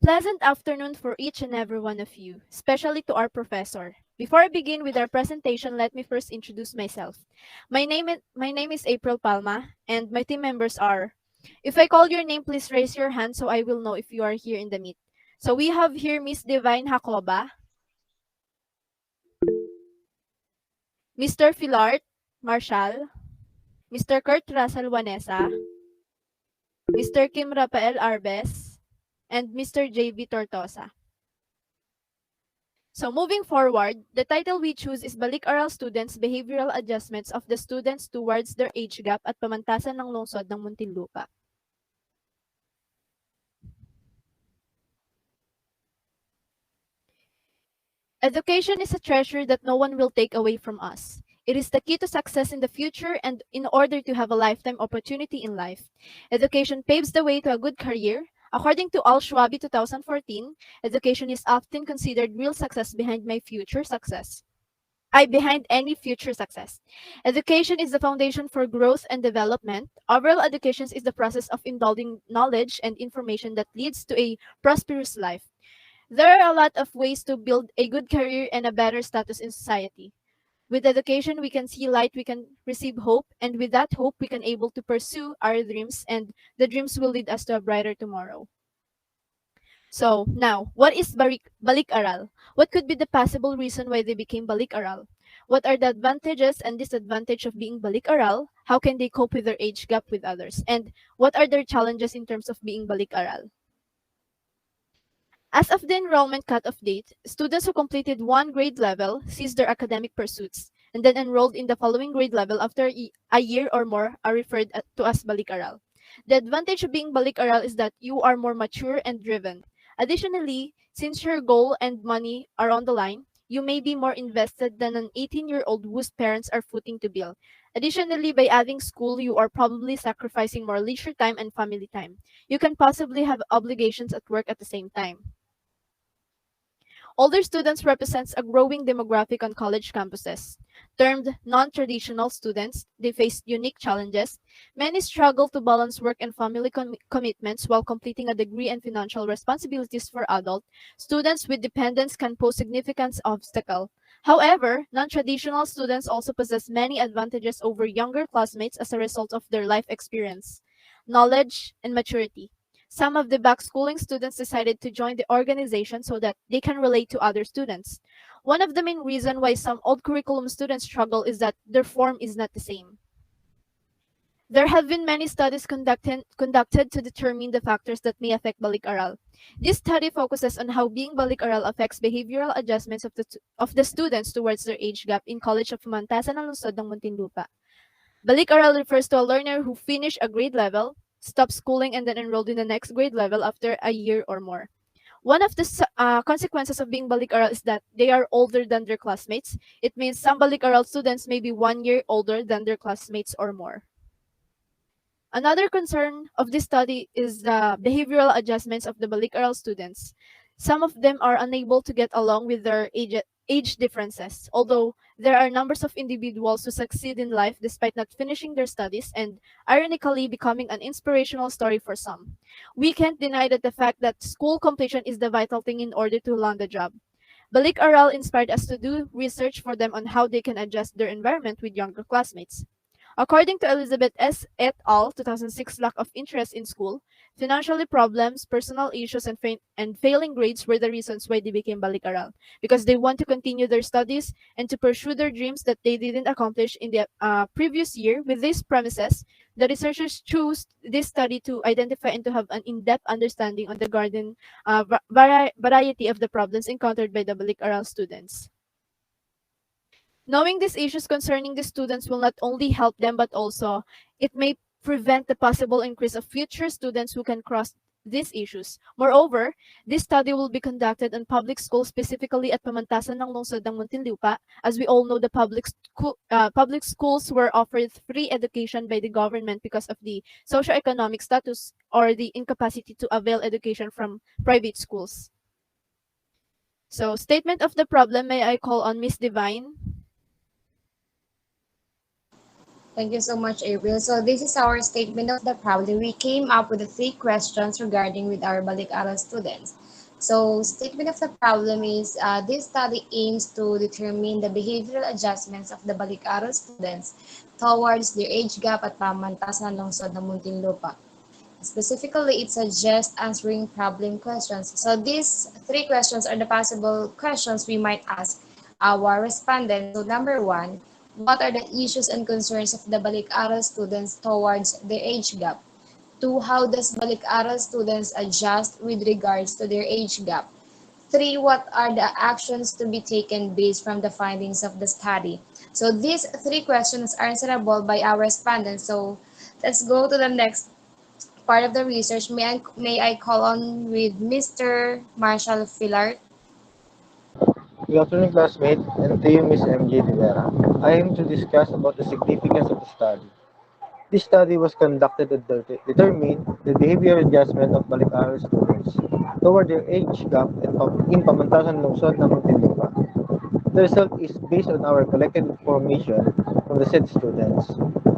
pleasant afternoon for each and every one of you, especially to our professor. Before I begin with our presentation, let me first introduce myself. My name is April Palma, and my team members are. If I call your name, please raise your hand so I will know if you are here in the meet. So we have here Miss Divine Hakoba, Mr. Filart Marshall, Mr. Kurt Russell Wanesa, Mr. Kim Rafael Arbes, and Mr. JB Tortosa. So moving forward, the title we choose is Balik-Aral Students Behavioral Adjustments of the Students Towards Their Age Gap at Pamantasan ng Lungsod ng Muntinlupa. Education is a treasure that no one will take away from us. It is the key to success in the future and in order to have a lifetime opportunity in life. Education paves the way to a good career. According to Al Schwabi 2014, education is often considered real success behind my future success. Behind any future success. Education is the foundation for growth and development. Overall education is the process of indulging knowledge and information that leads to a prosperous life. There are a lot of ways to build a good career and a better status in society. With education, we can see light, we can receive hope, and with that hope, we can able to pursue our dreams, and the dreams will lead us to a brighter tomorrow. So now, what is Balik-Aral? What could be the possible reason why they became Balik-Aral? What are the advantages and disadvantages of being Balik-Aral? How can they cope with their age gap with others? And what are their challenges in terms of being Balik-Aral? As of the enrollment cutoff date, students who completed one grade level ceased their academic pursuits and then enrolled in the following grade level after a year or more are referred to as Balik-Aral. The advantage of being Balik-Aral is that you are more mature and driven. Additionally, since your goal and money are on the line, you may be more invested than an 18-year-old whose parents are footing to bill. Additionally, by adding school, you are probably sacrificing more leisure time and family time. You can possibly have obligations at work at the same time. Older students represents a growing demographic on college campuses. Termed non-traditional students, they face unique challenges. Many struggle to balance work and family commitments while completing a degree and financial responsibilities for adult. Students with dependents can pose significant obstacle. However, non-traditional students also possess many advantages over younger classmates as a result of their life experience, knowledge, and maturity. Some of the backschooling students decided to join the organization so that they can relate to other students. One of the main reasons why some old curriculum students struggle is that their form is not the same. There have been many studies conducted to determine the factors that may affect Balik-Aral. This study focuses on how being Balik-Aral affects behavioral adjustments of the students towards their age gap in College of Pamantasan ng Lungsod ng Muntinlupa. Balik-Aral refers to a learner who finished a grade level, stopped schooling, and then enrolled in the next grade level after a year or more. One of the consequences of being Balik-Aral is that they are older than their classmates. It means some Balik-Aral students may be 1 year older than their classmates or more. Another concern of this study is the behavioral adjustments of the Balik-Aral students. Some of them are unable to get along with their age differences, although there are numbers of individuals who succeed in life despite not finishing their studies and ironically becoming an inspirational story for some. We can't deny that the fact that school completion is the vital thing in order to land a job. Balik-Aral inspired us to do research for them on how they can adjust their environment with younger classmates. According to Elizabeth S. et al. 2006, lack of interest in school, financial problems, personal issues, and failing grades were the reasons why they became Balik-Aral, because they want to continue their studies and to pursue their dreams that they didn't accomplish in the previous year. With these premises, the researchers chose this study to identify and to have an in-depth understanding on the variety of the problems encountered by the Balik-Aral students. Knowing these issues concerning the students will not only help them, but also it may prevent the possible increase of future students who can cross these issues. Moreover, this study will be conducted in public schools, specifically at Pamantasan ng Lungsod ng Muntinlupa. As we all know, the public schools were offered free education by the government because of the socioeconomic status or the incapacity to avail education from private schools. So, statement of the problem, may I call on Miss Divine? Thank you so much, April. So this is our statement of the problem. We came up with the 3 questions regarding with our Balik-Aral students. So, statement of the problem is this study aims to determine the behavioral adjustments of the Balik-aral students towards their age gap at pamantasan ng lungsod ng Muntinlupa. Specifically, it suggests answering problem questions. So these three questions are the possible questions we might ask our respondents. So number one, what are the issues and concerns of the Balik-aral students towards their age gap? Two, how does Balik-aral students adjust with regards to their age gap? Three, what are the actions to be taken based from the findings of the study? So these three questions are answerable by our respondents. So let's go to the next part of the research. May I call on with Mr. Marshall Fillard? Good afternoon, classmate, and to you, Ms. MJ Rivera. I am to discuss about the significance of the study. This study was conducted to determine the behavioral adjustment of Balik-aral students toward their age gap in Pamantasan Lungsod ng Muntinlupa. The result is based on our collected information from the said students.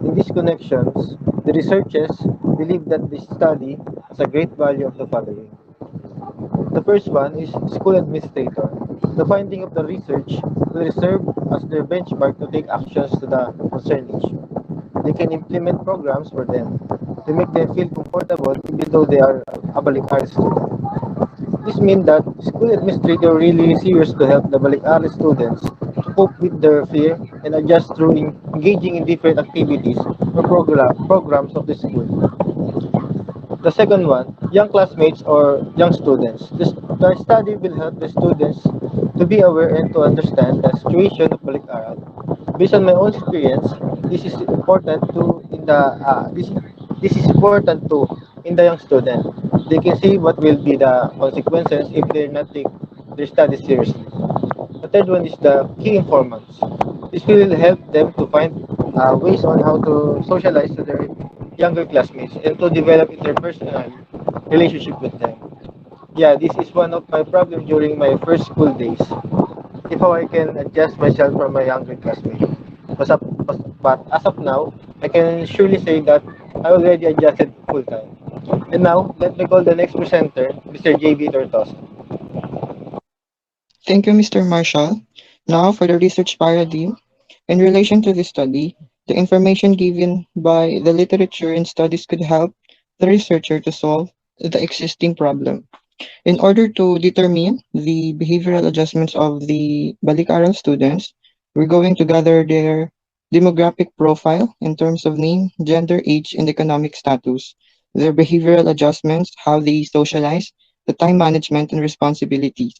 In these connections, the researchers believe that this study has a great value of the following. The first one is school administrator. The finding of the research will serve as their benchmark to take actions to the concerned issue. They can implement programs for them to make them feel comfortable even though they are a Balik-aral student. This means that school administrator really serious to help the Balik-aral students to cope with their fear and adjust through engaging in different activities or programs of the school. The second one, young classmates or young students. The study will help the students to be aware and to understand the situation of Balik-aral. Based on my own experience, this is important to in the this is important to in the young student. They can see what will be the consequences if they not take their studies seriously. The third one is the key informants. This will help them to find ways on how to socialize to their younger classmates and to develop interpersonal relationship with them. Yeah, this is one of my problems during my first school days. If how I can adjust myself from my younger classmates. But as of now, I can surely say that I already adjusted full time. And now, let me call the next presenter, Mr. JB Tortosa. Thank you, Mr. Marshall. Now for the research paradigm. In relation to this study, the information given by the literature and studies could help the researcher to solve the existing problem. In order to determine the behavioral adjustments of the Balik-aral students, we're going to gather their demographic profile in terms of name, gender, age, and economic status, their behavioral adjustments, how they socialize, the time management and responsibilities.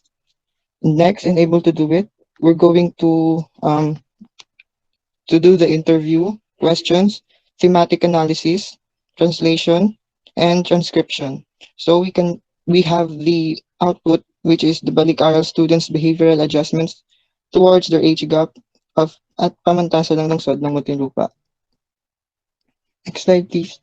Next, and able to do it, we're going to do the interview, questions, thematic analysis, translation, and transcription. So we have the output, which is the Balik-aral students' behavioral adjustments towards their age gap of at pamantasan ng lungsod ng Muntinlupa. Next slide, please.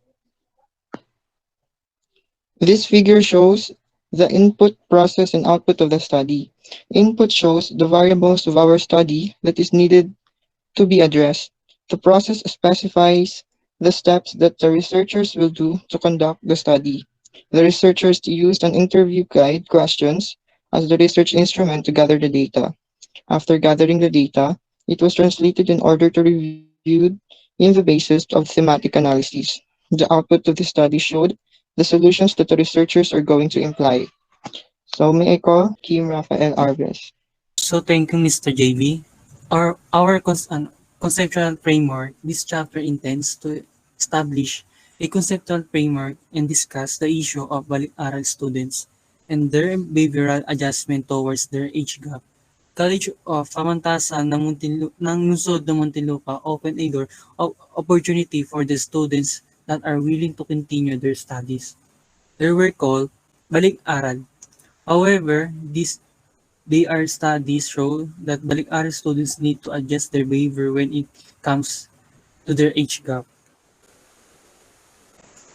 This figure shows the input, process, and output of the study. Input shows the variables of our study that is needed to be addressed. The process specifies the steps that the researchers will do to conduct the study. The researchers used an interview guide questions as the research instrument to gather the data. After gathering the data, it was translated in order to reviewed in the basis of thematic analysis. The output of the study showed the solutions that the researchers are going to imply. So may I call Kim Rafael Arbes. So thank you, Mr. JB. Our conceptual framework, this chapter intends to establish a conceptual framework and discuss the issue of Balik-aral students and their behavioral adjustment towards their age gap. College of Pamantasan ng lungsod ng Muntinlupa open a door of opportunity for the students that are willing to continue their studies. They were called Balik-aral. However, they are studies show that Balik-aral students need to adjust their behavior when it comes to their age gap.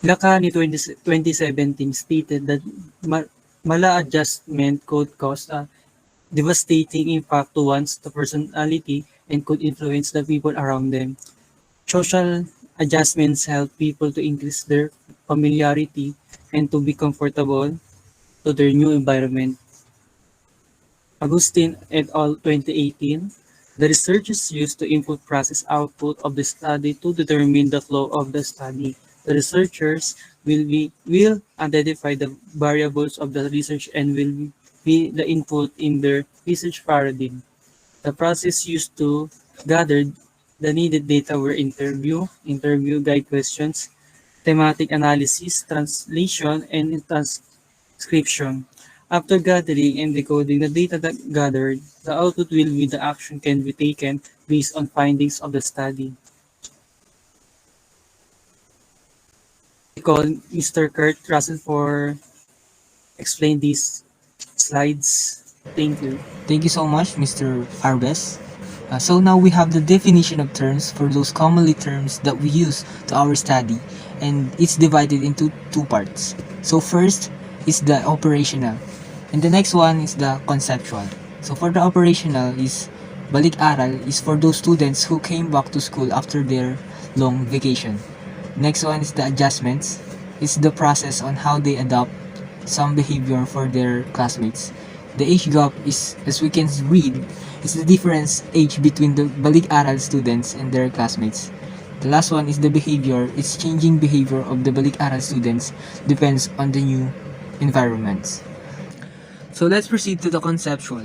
Lakani 2017 stated that maladjustment could cause a devastating impact to one's personality and could influence the people around them. Social adjustments help people to increase their familiarity and to be comfortable to their new environment. Agustin et al. 2018. The researchers used the input process output of the study to determine the flow of the study. The researchers will identify the variables of the research and will be the input in their research paradigm. The process used to gather the needed data were interview guide questions, thematic analysis, translation, and transcription. After gathering and decoding the data that gathered, the output will be the action can be taken based on findings of the study. I call Mr. Kurt Russell for explain these slides. Thank you. Thank you so much, Mr. Arbes. So now we have the definition of terms for those commonly terms that we use to our study, and it's divided into two parts. So first is the operational, and the next one is the conceptual. So for the operational is balik-aral is for those students who came back to school after their long vacation. Next one is the adjustments. It's the process on how they adopt some behavior for their classmates. The age gap is, as we can read, is the difference age between the balik-aral students and their classmates. The last one is the behavior. It's changing behavior of the balik-aral students depends on the new environments. So let's proceed to the conceptual.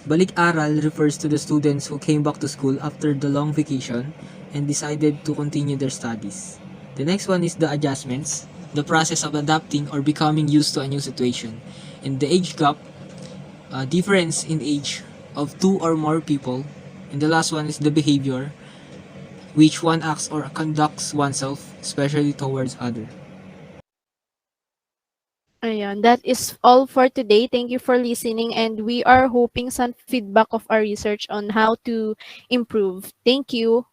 Balik-aral refers to the students who came back to school after the long vacation and decided to continue their studies. The next one is the adjustments, the process of adapting or becoming used to a new situation. And the age gap, difference in age of two or more people. And the last one is the behavior, which one acts or conducts oneself, especially towards other. Ayan, that is all for today. Thank you for listening, and we are hoping some feedback of our research on how to improve. Thank you.